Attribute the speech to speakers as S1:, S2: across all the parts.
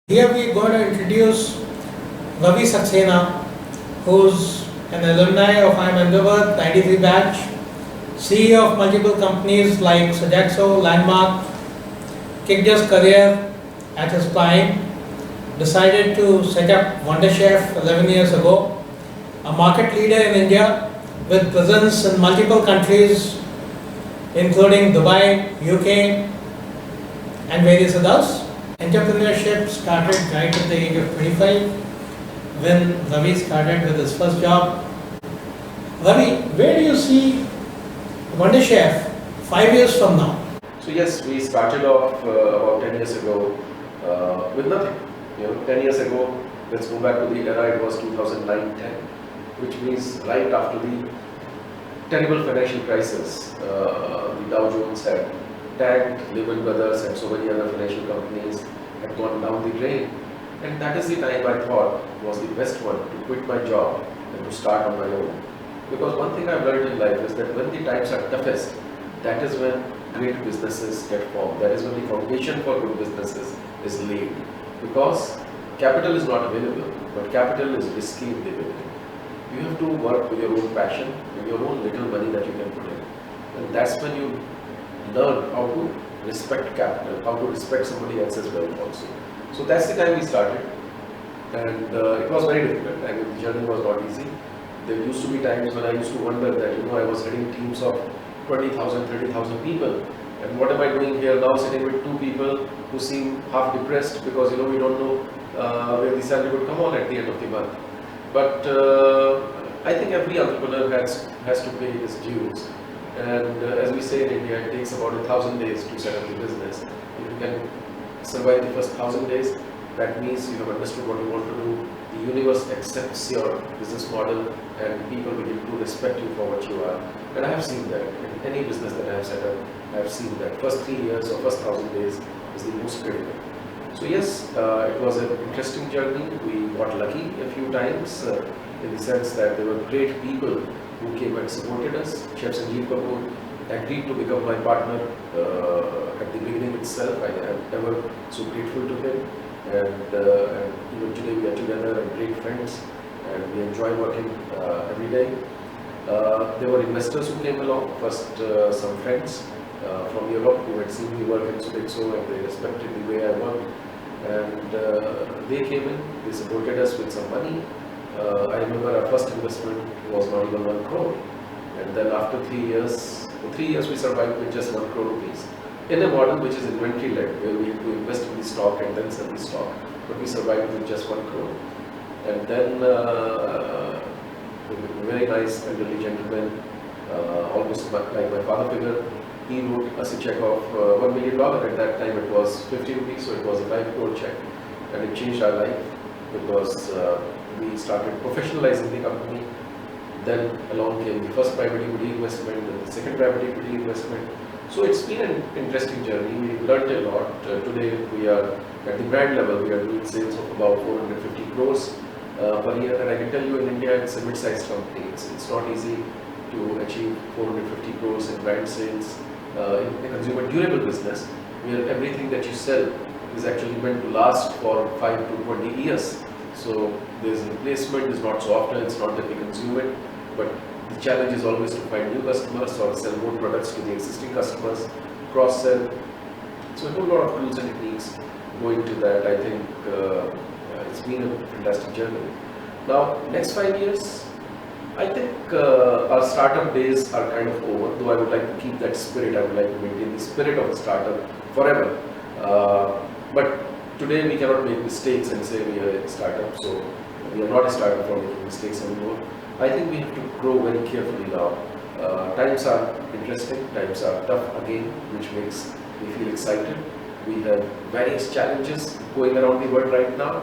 S1: Here we are going to introduce Ravi Saxena, who's an alumni of IIM Ahmedabad, 93 batch, CEO of multiple companies like Sojaxo, Landmark, kicked his career at his prime, decided to set up Wonderchef 11 years ago, a market leader in India with presence in multiple countries including Dubai, UK, and various others. Entrepreneurship started right at the age of 25 when Ravi started with his first job. Ravi, where do you see Wonderchef 5 years from now?
S2: So yes, we started off about 10 years ago with nothing. 10 years ago, let's go back to the era, it was 2009-10, which means right after the terrible financial crisis. The Dow Jones had tanked, Lehman Brothers and so many other financial companies had gone down the drain. And that is the time I thought was the best one to quit my job and to start on my own. Because one thing I've learned in life is that when the times are toughest, that is when great businesses get formed. That is when the foundation for good businesses is laid. Because capital is not available, but capital is risky in the beginning. You have to work with your own passion, with your own little money that you can put in. And that's when you learn how to respect capital, how to respect somebody else's wealth also. So that's the time we started. And it was very difficult. I mean, the journey was not easy. There used to be times when I used to wonder that, I was heading teams of 20,000, 30,000 people. And what am I doing here now, sitting with two people who seem half depressed because, we don't know where the salary would come on at the end of the month. But I think every entrepreneur has to pay his dues. And as we say in India, it takes about 1,000 days to set up the business. If you can survive the first 1,000 days, that means you have understood what you want to do. The universe accepts your business model and people begin to respect you for what you are. And I have seen that. In any business that I have set up, I have seen that. First 3 years or first 1,000 days is the most critical. So yes, it was an interesting journey. We got lucky a few times in the sense that there were great people who came and supported us. Chef Sanjeev Kapoor agreed to become my partner at the beginning itself. I am ever so grateful to him. And even today we are together and great friends and we enjoy working every day. There were investors who came along, first some friends from Europe who had seen me work in Sojaxo and they respected the way I worked. And they came in, they supported us with some money. I remember our first investment was not even 1 crore. And then after 3 years, for 3 years we survived with just 1 crore rupees. In a model which is inventory-led, where we have to invest in the stock and then sell the stock. But we survived with just 1 crore. And then a very nice elderly gentleman, almost like my father figure, he wrote us a check of $1 million. At that time it was 50 rupees, so it was a 5 crore check. And it changed our life because we started professionalizing the company. Then along came the first private equity investment and the second private equity investment. So it's been an interesting journey. We learned a lot. Today we are at the brand level, we are doing sales of about 450 crores per year. And I can tell you in India it's a mid-sized company. It's not easy to achieve 450 crores in brand sales in a consumer durable business where everything that you sell is actually meant to last for 5 to 20 years. So there's replacement is not so often, it's not that we consume it, but the challenge is always to find new customers or sell more products to the existing customers, cross-sell. So a whole lot of tools and techniques go into that. I think it's been a fantastic journey. Now, next 5 years, I think our startup days are kind of over, though I would like to keep that spirit. I would like to maintain the spirit of the startup forever. But today we cannot make mistakes and say we are a startup, so we are not a startup for making mistakes anymore. I think we have to grow very carefully now. Times are interesting, times are tough again, which makes me feel excited. We have various challenges going around the world right now,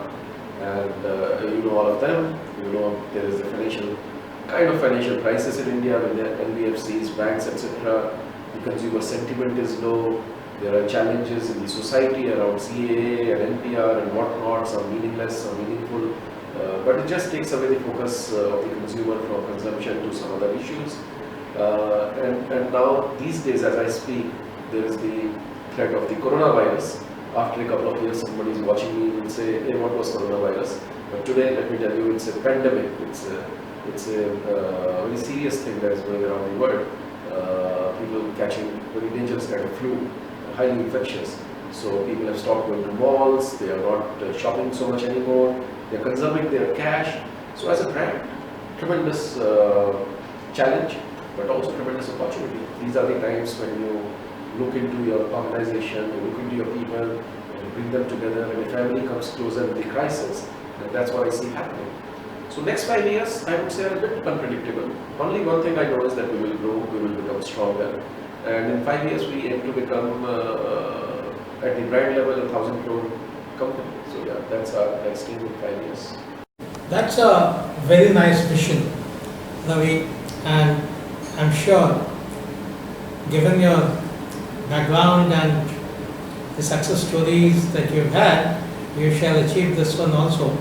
S2: and you know all of them. There is a financial crisis in India with the NBFCs, banks, etc. The consumer sentiment is low. There are challenges in the society around CAA and NPR and whatnot, some meaningless, some meaningful. But it just takes away the focus of the consumer from consumption to some other issues. And now, these days, as I speak, there is the threat of the coronavirus, after a couple of years somebody is watching me and say, hey, what was coronavirus? But today, let me tell you, it's a pandemic. It's a very serious thing that is going around the world. People catching very dangerous kind of flu, highly infectious. So people have stopped going to malls, they are not shopping so much anymore, they are conserving their cash. So as a brand, tremendous challenge, but also tremendous opportunity. These are the times when you look into your organization, you look into your people, and you bring them together, and a family comes closer in the crisis. And that's what I see happening. So next 5 years, I would say, are a bit unpredictable. Only one thing I know is that we will grow, we will become stronger. And in 5 years, we aim to become, at the brand level, 1,000 crore company. So yeah, that's our next aim in 5 years.
S1: That's a very nice vision, Ravi, and I'm sure, given your background and the success stories that you've had, you shall achieve this one also.